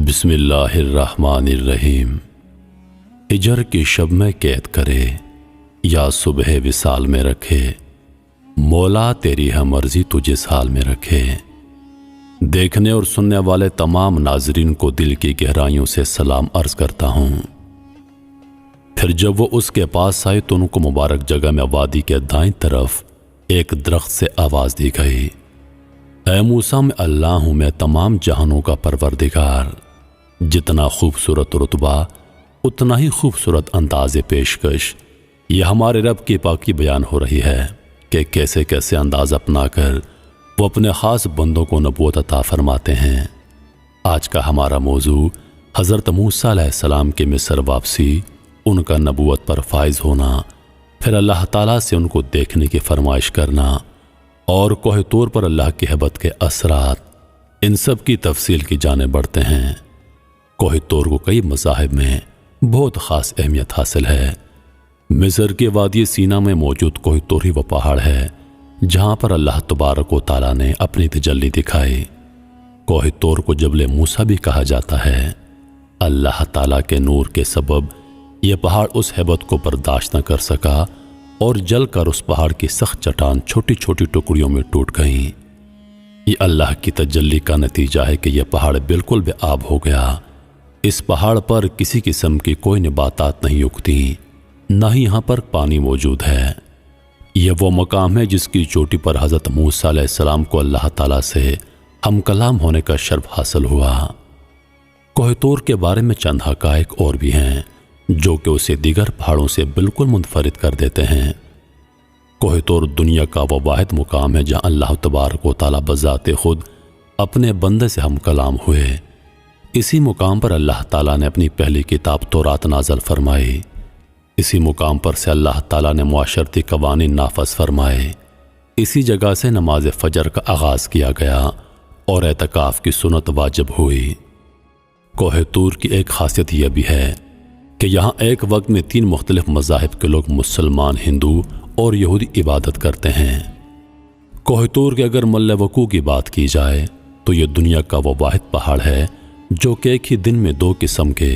بسم اللہ الرحمن الرحیم۔ ہجر کی شب میں قید کرے یا صبح وصال میں رکھے، مولا تیری ہے مرضی تجھے حال میں رکھے۔ دیکھنے اور سننے والے تمام ناظرین کو دل کی گہرائیوں سے سلام عرض کرتا ہوں۔ پھر جب وہ اس کے پاس آئے تو ان کو مبارک جگہ میں وادی کے دائیں طرف ایک درخت سے آواز دی گئی، اے موسیٰ میں اللہ ہوں، میں تمام جہانوں کا پروردگار۔ جتنا خوبصورت رتبہ اتنا ہی خوبصورت انداز پیشکش، یہ ہمارے رب کی پاکی بیان ہو رہی ہے کہ کیسے کیسے انداز اپنا کر وہ اپنے خاص بندوں کو نبوت عطا فرماتے ہیں۔ آج کا ہمارا موضوع حضرت موسیٰ علیہ السلام کی مصر واپسی، ان کا نبوت پر فائز ہونا، پھر اللہ تعالیٰ سے ان کو دیکھنے کی فرمائش کرنا اور کوہ طور پر اللہ کی ہیبت کے اثرات، ان سب کی تفصیل کی جانب بڑھتے ہیں۔ کوہ طور کو کئی مذاہب میں بہت خاص اہمیت حاصل ہے۔ مصر کے وادی سینا میں موجود کوہ طور ہی وہ پہاڑ ہے جہاں پر اللہ تبارک و تعالیٰ نے اپنی تجلی دکھائی۔ کوہ طور کو جبل موسیٰ بھی کہا جاتا ہے۔ اللہ تعالیٰ کے نور کے سبب یہ پہاڑ اس ہیبت کو برداشت نہ کر سکا اور جل کر اس پہاڑ کی سخت چٹان چھوٹی چھوٹی ٹکڑیوں میں ٹوٹ گئیں۔ یہ اللہ کی تجلی کا نتیجہ ہے کہ یہ پہاڑ بالکل بے آب ہو گیا۔ اس پہاڑ پر کسی قسم کی کوئی نباتات نہیں اگتی، نہ ہی یہاں پر پانی موجود ہے۔ یہ وہ مقام ہے جس کی چوٹی پر حضرت موسیٰ علیہ السلام کو اللہ تعالیٰ سے ہم کلام ہونے کا شرف حاصل ہوا۔ کوہ طور کے بارے میں چند حقائق اور بھی ہیں جو کہ اسے دیگر پہاڑوں سے بالکل منفرد کر دیتے ہیں۔ کوہ طور دنیا کا وہ واحد مقام ہے جہاں اللہ تبارک و تعالیٰ بذات خود اپنے بندے سے ہم کلام ہوئے۔ اسی مقام پر اللہ تعالیٰ نے اپنی پہلی کتاب تورات نازل فرمائی۔ اسی مقام پر سے اللہ تعالیٰ نے معاشرتی قوانین نافذ فرمائے۔ اسی جگہ سے نماز فجر کا آغاز کیا گیا اور اعتکاف کی سنت واجب ہوئی۔ کوہ طور کی ایک خاصیت یہ بھی ہے کہ یہاں ایک وقت میں 3 مختلف مذاہب کے لوگ مسلمان، ہندو اور یہودی عبادت کرتے ہیں۔ کوہ طور کے اگر مل وقوع کی بات کی جائے تو یہ دنیا کا وہ واحد پہاڑ ہے جو کہ ایک ہی دن میں 2 قسم کے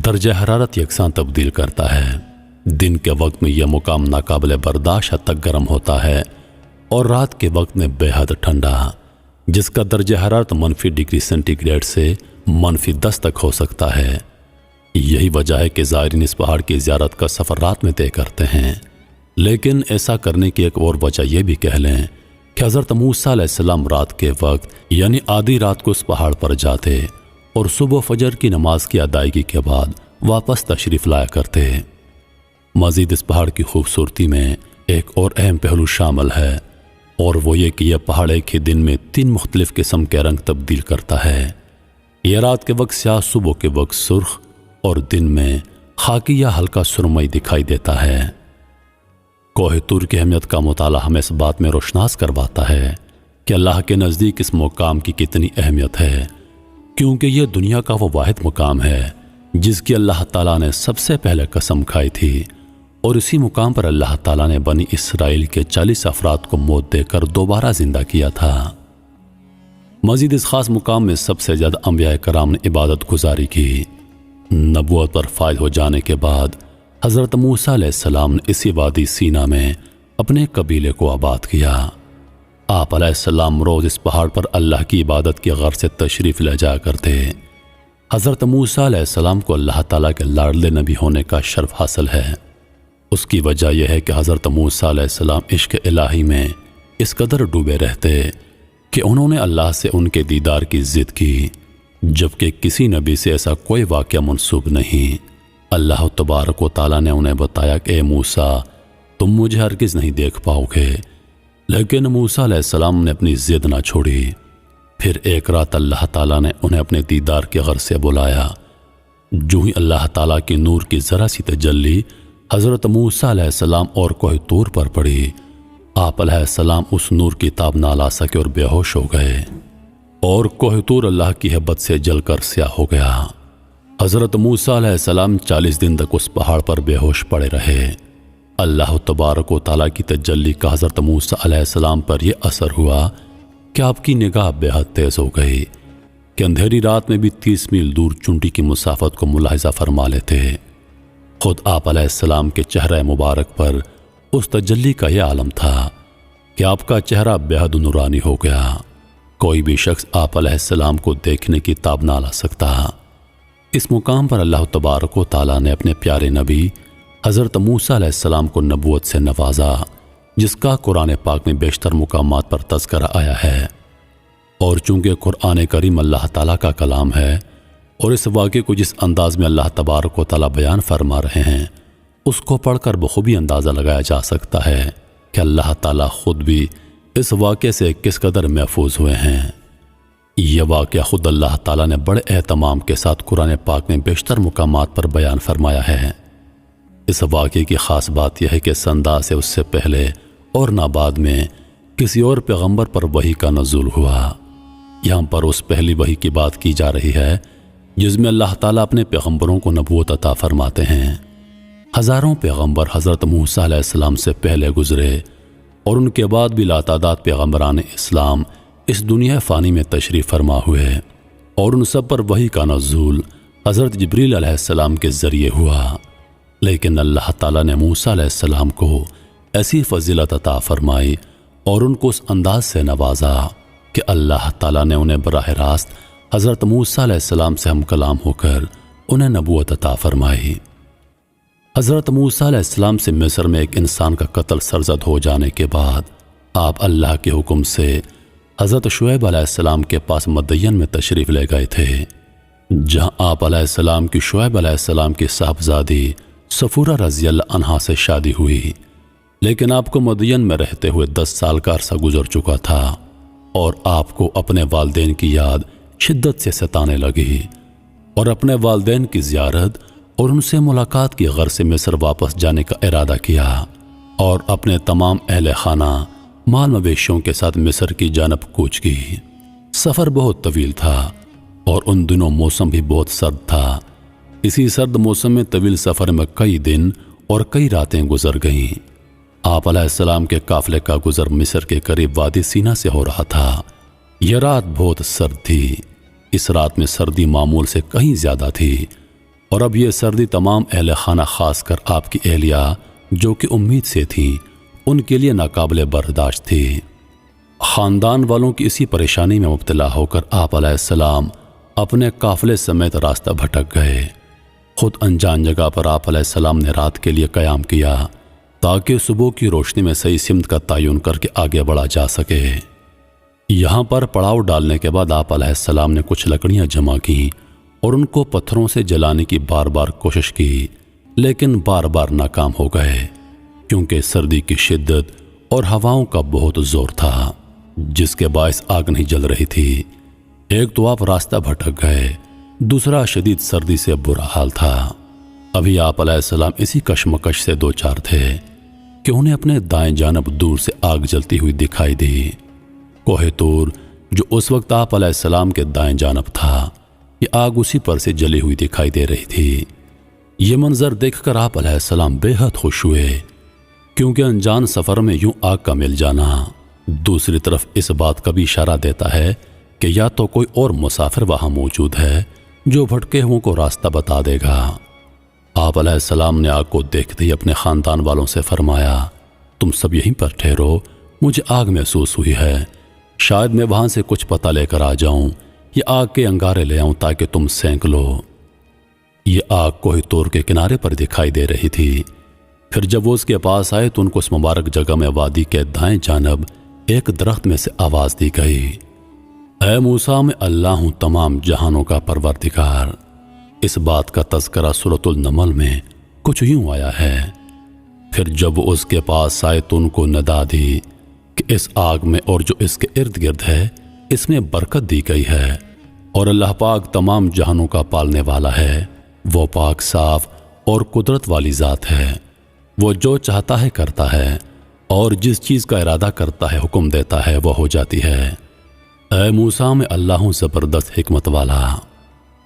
درجہ حرارت یکساں تبدیل کرتا ہے۔ دن کے وقت میں یہ مقام ناقابل برداشت حد تک گرم ہوتا ہے اور رات کے وقت میں بے حد ٹھنڈا، جس کا درجہ حرارت -ڈگری سینٹی گریڈ سے -10 تک ہو سکتا ہے۔ یہی وجہ ہے کہ زائرین اس پہاڑ کی زیارت کا سفر رات میں طے کرتے ہیں۔ لیکن ایسا کرنے کی ایک اور وجہ یہ بھی کہہ لیں کہ حضرت موسیٰ علیہ السلام رات کے وقت یعنی آدھی رات کو اس پہاڑ پر جاتے اور صبح فجر کی نماز کی ادائیگی کے بعد واپس تشریف لایا کرتے۔ مزید اس پہاڑ کی خوبصورتی میں ایک اور اہم پہلو شامل ہے اور وہ یہ کہ یہ پہاڑ ایک ہی دن میں 3 مختلف قسم کے رنگ تبدیل کرتا ہے۔ یہ رات کے وقت سیاہ، صبح کے وقت سرخ اور دن میں خاکی یا ہلکا سرمئی دکھائی دیتا ہے۔ کوہ طور کی اہمیت کا مطالعہ ہمیں اس بات میں روشناس کرواتا ہے کہ اللہ کے نزدیک اس مقام کی کتنی اہمیت ہے، کیونکہ یہ دنیا کا وہ واحد مقام ہے جس کی اللہ تعالیٰ نے سب سے پہلے قسم کھائی تھی، اور اسی مقام پر اللہ تعالیٰ نے بنی اسرائیل کے 40 افراد کو موت دے کر دوبارہ زندہ کیا تھا۔ مزید اس خاص مقام میں سب سے زیادہ انبیاء کرام نے عبادت گزاری کی۔ نبوت پر فائز ہو جانے کے بعد حضرت موسیٰ علیہ السلام نے اسی وادی سینا میں اپنے قبیلے کو آباد کیا۔ آپ علیہ السلام روز اس پہاڑ پر اللہ کی عبادت کی غرض سے تشریف لے جایا کرتے۔ حضرت موسیٰ علیہ السلام کو اللہ تعالیٰ کے لاڈلے نبی ہونے کا شرف حاصل ہے۔ اس کی وجہ یہ ہے کہ حضرت موسیٰ علیہ السلام عشق الہی میں اس قدر ڈوبے رہتے کہ انہوں نے اللہ سے ان کے دیدار کی ضد کی، جبکہ کسی نبی سے ایسا کوئی واقعہ منسوب نہیں۔ اللہ تبارک و تعالیٰ نے انہیں بتایا کہ اے موسیٰ، تم مجھے ہرگز نہیں دیکھ پاؤ گے، لیکن موسیٰ علیہ السلام نے اپنی ضد نہ چھوڑی۔ پھر ایک رات اللہ تعالیٰ نے انہیں اپنے دیدار کے غرض سے بلایا۔ جو ہی اللہ تعالیٰ کی نور کی ذرا سی تجلی حضرت موسیٰ علیہ السلام اور کوہ طور پر پڑی، آپ علیہ السلام اس نور کی تاب نہ لا سکے اور بے ہوش ہو گئے، اور کوہ طور اللہ کی ہیبت سے جل کر سیاہ ہو گیا۔ حضرت موسیٰ علیہ السلام 40 دن تک اس پہاڑ پر بے ہوش پڑے رہے۔ اللہ تبارک و تعالیٰ کی تجلی کا حضرت موسیٰ علیہ السلام پر یہ اثر ہوا کہ آپ کی نگاہ بے حد تیز ہو گئی، کہ اندھیری رات میں بھی 30 میل دور چونٹی کی مسافت کو ملاحظہ فرما لیتے۔ خود آپ علیہ السلام کے چہرہ مبارک پر اس تجلی کا یہ عالم تھا کہ آپ کا چہرہ بے حد نورانی ہو گیا، کوئی بھی شخص آپ علیہ السلام کو دیکھنے کی تاب نہ لا سکتا۔ اس مقام پر اللہ تبارک و تعالیٰ نے اپنے پیارے نبی حضرت موسیٰ علیہ السلام کو نبوت سے نوازا، جس کا قرآن پاک میں بیشتر مقامات پر تذکرہ آیا ہے۔ اور چونکہ قرآن کریم اللہ تعالیٰ کا کلام ہے اور اس واقعے کو جس انداز میں اللہ تبارک و تعالیٰ بیان فرما رہے ہیں اس کو پڑھ کر بخوبی اندازہ لگایا جا سکتا ہے کہ اللہ تعالیٰ خود بھی اس واقعے سے کس قدر محفوظ ہوئے ہیں۔ یہ واقعہ خود اللہ تعالیٰ نے بڑے اہتمام کے ساتھ قرآن پاک میں بیشتر مقامات پر بیان فرمایا ہے۔ اس واقعے کی خاص بات یہ ہے کہ اس انداز سے اس سے پہلے اور نہ بعد میں کسی اور پیغمبر پر وحی کا نزول ہوا۔ یہاں پر اس پہلی وحی کی بات کی جا رہی ہے جس میں اللہ تعالیٰ اپنے پیغمبروں کو نبوت عطا فرماتے ہیں۔ ہزاروں پیغمبر حضرت موسیٰ علیہ السلام سے پہلے گزرے اور ان کے بعد بھی لاتعداد پیغمبران اسلام اس دنیا فانی میں تشریف فرما ہوئے، اور ان سب پر وحی کا نزول حضرت جبریل علیہ السلام کے ذریعے ہوا۔ لیکن اللہ تعالیٰ نے موسیٰ علیہ السلام کو ایسی فضیلت عطا فرمائی اور ان کو اس انداز سے نوازا کہ اللہ تعالیٰ نے انہیں براہ راست حضرت موسیٰ علیہ السلام سے ہم کلام ہو کر انہیں نبوت عطا فرمائی۔ حضرت موسیٰ علیہ السلام سے مصر میں ایک انسان کا قتل سرزد ہو جانے کے بعد آپ اللہ کے حکم سے حضرت شعیب علیہ السلام کے پاس مدین میں تشریف لے گئے تھے، جہاں آپ علیہ السلام کی شعیب علیہ السلام کی صاحبزادی صفورہ رضی اللہ عنہا سے شادی ہوئی۔ لیکن آپ کو مدین میں رہتے ہوئے 10 سال کا عرصہ گزر چکا تھا اور آپ کو اپنے والدین کی یاد شدت سے ستانے لگی، اور اپنے والدین کی زیارت اور ان سے ملاقات کی غرض سے مصر واپس جانے کا ارادہ کیا اور اپنے تمام اہل خانہ مال مویشیوں کے ساتھ مصر کی جانب کوچ کی۔ سفر بہت طویل تھا اور ان دنوں موسم بھی بہت سرد تھا۔ اسی سرد موسم میں طویل سفر میں کئی دن اور کئی راتیں گزر گئیں۔ آپ علیہ السلام کے قافلے کا گزر مصر کے قریب وادی سینا سے ہو رہا تھا۔ یہ رات بہت سرد تھی۔ اس رات میں سردی معمول سے کہیں زیادہ تھی، اور اب یہ سردی تمام اہل خانہ خاص کر آپ کی اہلیہ جو کہ امید سے تھیں ان کے لیے ناقابل برداشت تھی۔ خاندان والوں کی اسی پریشانی میں مبتلا ہو کر آپ علیہ السلام اپنے قافلے سمیت راستہ بھٹک گئے۔ خود انجان جگہ پر آپ علیہ السلام نے رات کے لیے قیام کیا تاکہ صبح کی روشنی میں صحیح سمت کا تعین کر کے آگے بڑھا جا سکے۔ یہاں پر پڑاؤ ڈالنے کے بعد آپ علیہ السلام نے کچھ لکڑیاں جمع کی اور ان کو پتھروں سے جلانے کی بار بار کوشش کی، لیکن بار بار ناکام ہو گئے کیونکہ سردی کی شدت اور ہواؤں کا بہت زور تھا جس کے باعث آگ نہیں جل رہی تھی۔ ایک تو آپ راستہ بھٹک گئے، دوسرا شدید سردی سے برا حال تھا۔ ابھی آپ علیہ السلام اسی کشمکش سے دوچار تھے کہ انہیں اپنے دائیں جانب دور سے آگ جلتی ہوئی دکھائی دی۔ کوہ طور جو اس وقت آپ علیہ السلام کے دائیں جانب تھا، یہ آگ اسی پر سے جلی ہوئی دکھائی دے رہی تھی۔ یہ منظر دیکھ کر آپ علیہ السلام بے حد خوش ہوئے کیونکہ انجان سفر میں یوں آگ کا مل جانا دوسری طرف اس بات کا بھی اشارہ دیتا ہے کہ یا تو کوئی اور مسافر وہاں موجود ہے جو بھٹکے ہوں کو راستہ بتا دے گا۔ آپ علیہ السلام نے آگ کو دیکھتے ہی اپنے خاندان والوں سے فرمایا، تم سب یہیں پر ٹھہرو، مجھے آگ محسوس ہوئی ہے، شاید میں وہاں سے کچھ پتہ لے کر آ جاؤں یا آگ کے انگارے لے آؤں تاکہ تم سینک لو۔ یہ آگ کوہ طور کے کنارے پر دکھائی دے رہی تھی۔ پھر جب وہ اس کے پاس آئے تو ان کو اس مبارک جگہ میں وادی کے دائیں جانب ایک درخت میں سے آواز دی گئی، اے موسیٰ میں اللہ ہوں تمام جہانوں کا پروردگار۔ اس بات کا تذکرہ سورۃ النمل میں کچھ یوں آیا ہے، پھر جب وہ اس کے پاس آئے تو ان کو ندا دی کہ اس آگ میں اور جو اس کے ارد گرد ہے اس میں برکت دی گئی ہے، اور اللہ پاک تمام جہانوں کا پالنے والا ہے، وہ پاک صاف اور قدرت والی ذات ہے، وہ جو چاہتا ہے کرتا ہے، اور جس چیز کا ارادہ کرتا ہے حکم دیتا ہے وہ ہو جاتی ہے۔ اے موسیٰ میں اللہ ہوں زبردست حکمت والا۔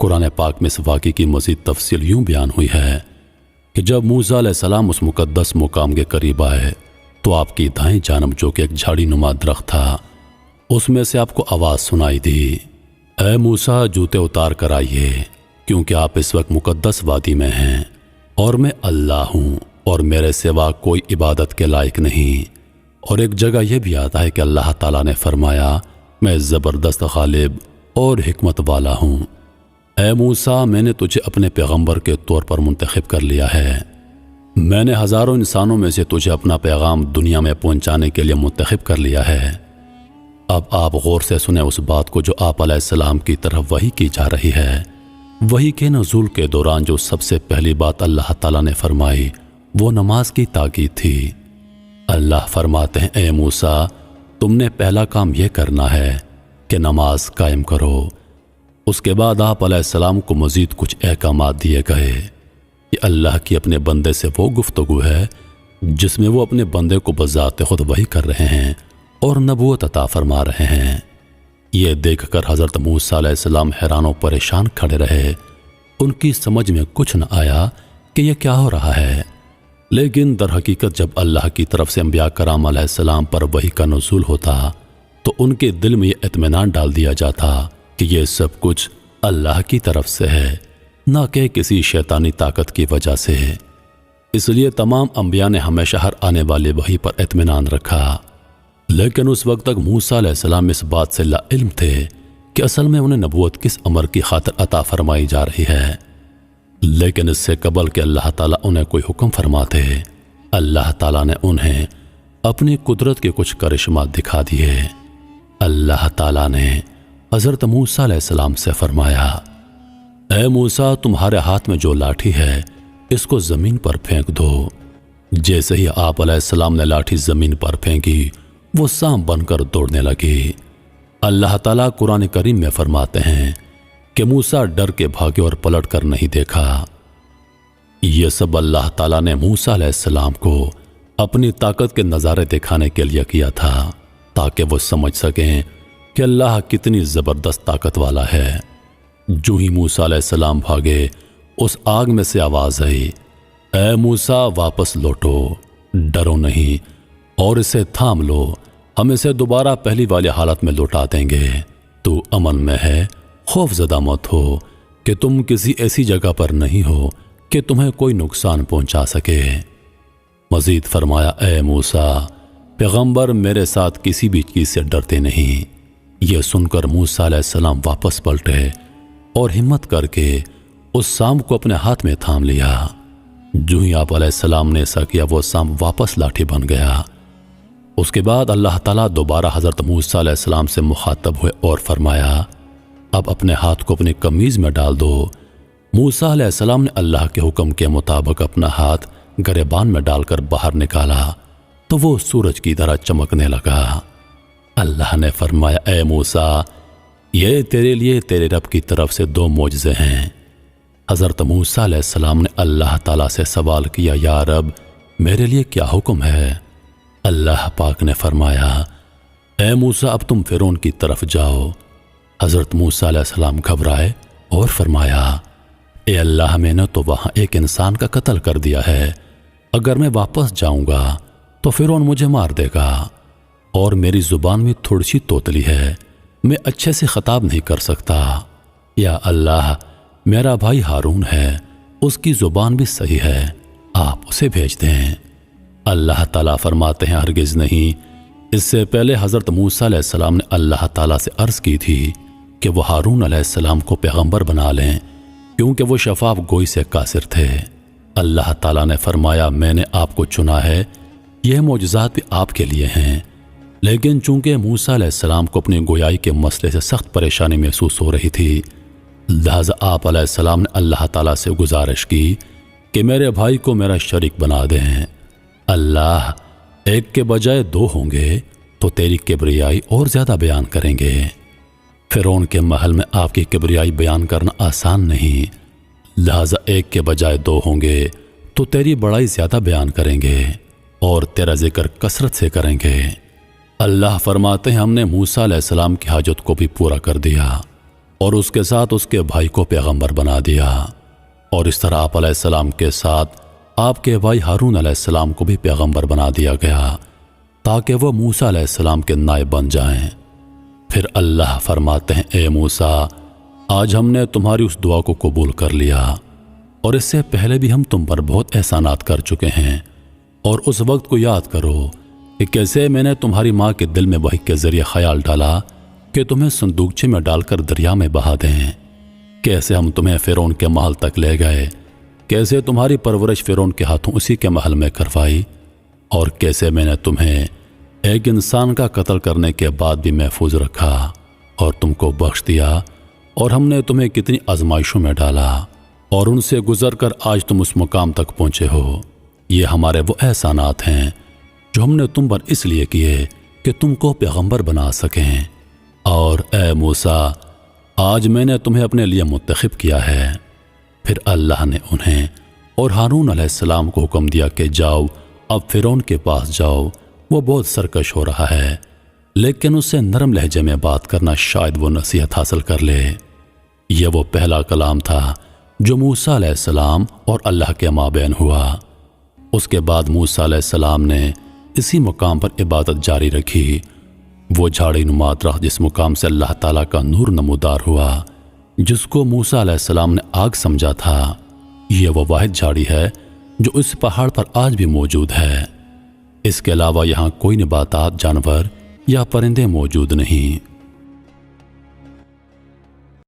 قرآن پاک میں اس واقعے کی مزید تفصیل یوں بیان ہوئی ہے کہ جب موسیٰ علیہ السلام اس مقدس مقام کے قریب آئے تو آپ کی دائیں جانب جو کہ ایک جھاڑی نما درخت تھا اس میں سے آپ کو آواز سنائی دی، اے موسیٰ جوتے اتار کر آئیے، کیونکہ آپ اس وقت مقدس وادی میں ہیں، اور میں اللہ ہوں اور میرے سوا کوئی عبادت کے لائق نہیں۔ اور ایک جگہ یہ بھی آتا ہے کہ اللہ تعالیٰ نے فرمایا میں زبردست غالب اور حکمت والا ہوں۔ اے موسیٰ میں نے تجھے اپنے پیغمبر کے طور پر منتخب کر لیا ہے، میں نے ہزاروں انسانوں میں سے تجھے اپنا پیغام دنیا میں پہنچانے کے لیے منتخب کر لیا ہے۔ اب آپ غور سے سنیں اس بات کو جو آپ علیہ السلام کی طرف وحی کی جا رہی ہے۔ وحی کے نزول کے دوران جو سب سے پہلی بات اللہ تعالیٰ نے فرمائی وہ نماز کی تاکید تھی۔ اللہ فرماتے ہیں اے موسیٰ تم نے پہلا کام یہ کرنا ہے کہ نماز قائم کرو۔ اس کے بعد آپ علیہ السلام کو مزید کچھ احکامات دیے گئے۔ یہ اللہ کی اپنے بندے سے وہ گفتگو ہے جس میں وہ اپنے بندے کو بذات خود وحی کر رہے ہیں اور نبوت عطا فرما رہے ہیں۔ یہ دیکھ کر حضرت موسیٰ علیہ السلام حیران و پریشان کھڑے رہے۔ ان کی سمجھ میں کچھ نہ آیا کہ یہ کیا ہو رہا ہے، لیکن در حقیقت جب اللہ کی طرف سے انبیاء کرام علیہ السلام پر وحی کا نزول ہوتا تو ان کے دل میں یہ اطمینان ڈال دیا جاتا کہ یہ سب کچھ اللہ کی طرف سے ہے، نہ کہ کسی شیطانی طاقت کی وجہ سے۔ اس لیے تمام انبیاء نے ہمیشہ ہر آنے والے وحی پر اطمینان رکھا، لیکن اس وقت تک موسیٰ علیہ السلام اس بات سے لا علم تھے کہ اصل میں انہیں نبوت کس امر کی خاطر عطا فرمائی جا رہی ہے۔ لیکن اس سے قبل کہ اللہ تعالیٰ انہیں کوئی حکم فرماتے، اللہ تعالیٰ نے انہیں اپنی قدرت کے کچھ کرشمات دکھا دیے۔ اللہ تعالیٰ نے حضرت موسیٰ علیہ السلام سے فرمایا اے موسیٰ تمہارے ہاتھ میں جو لاٹھی ہے اس کو زمین پر پھینک دو۔ جیسے ہی آپ علیہ السلام نے لاٹھی زمین پر پھینکی وہ سانپ بن کر دوڑنے لگی۔ اللہ تعالیٰ قرآن کریم میں فرماتے ہیں کہ موسیٰ ڈر کے بھاگے اور پلٹ کر نہیں دیکھا۔ یہ سب اللہ تعالیٰ نے موسیٰ علیہ السلام کو اپنی طاقت کے نظارے دکھانے کے لیے کیا تھا تاکہ وہ سمجھ سکیں کہ اللہ کتنی زبردست طاقت والا ہے۔ جو ہی موسیٰ علیہ السلام بھاگے اس آگ میں سے آواز آئی اے موسیٰ واپس لوٹو، ڈرو نہیں اور اسے تھام لو، ہم اسے دوبارہ پہلی والی حالت میں لوٹا دیں گے۔ تو امن میں ہے، خوف زدہ مت ہو کہ تم کسی ایسی جگہ پر نہیں ہو کہ تمہیں کوئی نقصان پہنچا سکے۔ مزید فرمایا اے موسیٰ پیغمبر میرے ساتھ کسی بھی چیز سے ڈرتے نہیں۔ یہ سن کر موسیٰ علیہ السلام واپس پلٹے اور ہمت کر کے اس سانپ کو اپنے ہاتھ میں تھام لیا۔ جو ہی آپ علیہ السلام نے ایسا کیا وہ سانپ واپس لاٹھی بن گیا۔ اس کے بعد اللہ تعالیٰ دوبارہ حضرت موسیٰ علیہ السلام سے مخاطب ہوئے اور فرمایا اب اپنے ہاتھ کو اپنی قمیض میں ڈال دو۔ موسیٰ علیہ السلام نے اللہ کے حکم کے مطابق اپنا ہاتھ گریبان میں ڈال کر باہر نکالا تو وہ سورج کی طرح چمکنے لگا۔ اللہ نے فرمایا اے موسیٰ یہ تیرے لیے تیرے رب کی طرف سے 2 معجزے ہیں۔ حضرت موسیٰ علیہ السلام نے اللہ تعالیٰ سے سوال کیا یا رب میرے لیے کیا حکم ہے؟ اللہ پاک نے فرمایا اے موسیٰ اب تم فرعون کی طرف جاؤ۔ حضرت موسیٰ علیہ السلام گھبرائے اور فرمایا اے اللہ میں نے تو وہاں ایک انسان کا قتل کر دیا ہے، اگر میں واپس جاؤں گا تو فرعون مجھے مار دے گا، اور میری زبان میں تھوڑی سی توتلی ہے، میں اچھے سے خطاب نہیں کر سکتا۔ یا اللہ میرا بھائی ہارون ہے، اس کی زبان بھی صحیح ہے، آپ اسے بھیج دیں۔ اللہ تعالیٰ فرماتے ہیں ہرگز نہیں۔ اس سے پہلے حضرت موسیٰ علیہ السلام نے اللہ تعالیٰ سے عرض کی تھی کہ وہ ہارون علیہ السلام کو پیغمبر بنا لیں کیونکہ وہ شفاف گوئی سے قاصر تھے۔ اللہ تعالیٰ نے فرمایا میں نے آپ کو چنا ہے، یہ معجزات بھی آپ کے لیے ہیں، لیکن چونکہ موسیٰ علیہ السلام کو اپنی گویائی کے مسئلے سے سخت پریشانی محسوس ہو رہی تھی، لہذا آپ علیہ السلام نے اللہ تعالیٰ سے گزارش کی کہ میرے بھائی کو میرا شریک بنا دیں۔ اللہ 1 کے بجائے 2 ہوں گے تو تیری کبریائی اور زیادہ بیان کریں گے۔ فرعون کے محل میں آپ کی کبریائی بیان کرنا آسان نہیں، لہذا 1 کے بجائے 2 ہوں گے تو تیری بڑائی زیادہ بیان کریں گے اور تیرا ذکر کثرت سے کریں گے۔ اللہ فرماتے ہیں ہم نے موسیٰ علیہ السلام کی حاجت کو بھی پورا کر دیا اور اس کے ساتھ اس کے بھائی کو پیغمبر بنا دیا، اور اس طرح آپ علیہ السلام کے ساتھ آپ کے بھائی ہارون علیہ السلام کو بھی پیغمبر بنا دیا گیا تاکہ وہ موسیٰ علیہ السلام کے نائب بن جائیں۔ پھر اللہ فرماتے ہیں اے موسیٰ آج ہم نے تمہاری اس دعا کو قبول کر لیا، اور اس سے پہلے بھی ہم تم پر بہت احسانات کر چکے ہیں، اور اس وقت کو یاد کرو کہ کیسے میں نے تمہاری ماں کے دل میں وحی کے ذریعے خیال ڈالا کہ تمہیں صندوقچے میں ڈال کر دریا میں بہا دیں، کیسے ہم تمہیں فرعون کے محل تک لے گئے، کیسے تمہاری پرورش فرعون کے ہاتھوں اسی کے محل میں کروائی، اور کیسے میں نے تمہیں ایک انسان کا قتل کرنے کے بعد بھی محفوظ رکھا اور تم کو بخش دیا، اور ہم نے تمہیں کتنی آزمائشوں میں ڈالا اور ان سے گزر کر آج تم اس مقام تک پہنچے ہو۔ یہ ہمارے وہ احسانات ہیں جو ہم نے تم پر اس لیے کیے کہ تم کو پیغمبر بنا سکیں، اور اے موسیٰ آج میں نے تمہیں اپنے لیے منتخب کیا ہے۔ پھر اللہ نے انہیں اور ہارون علیہ السلام کو حکم دیا کہ جاؤ اب فرعون کے پاس جاؤ، وہ بہت سرکش ہو رہا ہے، لیکن اس سے نرم لہجے میں بات کرنا، شاید وہ نصیحت حاصل کر لے۔ یہ وہ پہلا کلام تھا جو موسیٰ علیہ السلام اور اللہ کے مابین ہوا۔ اس کے بعد موسیٰ علیہ السلام نے اسی مقام پر عبادت جاری رکھی۔ وہ جھاڑی نما درخت جس مقام سے اللہ تعالیٰ کا نور نمودار ہوا، جس کو موسیٰ علیہ السلام نے آگ سمجھا تھا، یہ وہ واحد جھاڑی ہے جو اس پہاڑ پر آج بھی موجود ہے۔ اس کے علاوہ یہاں کوئی نباتات، جانور یا پرندے موجود نہیں۔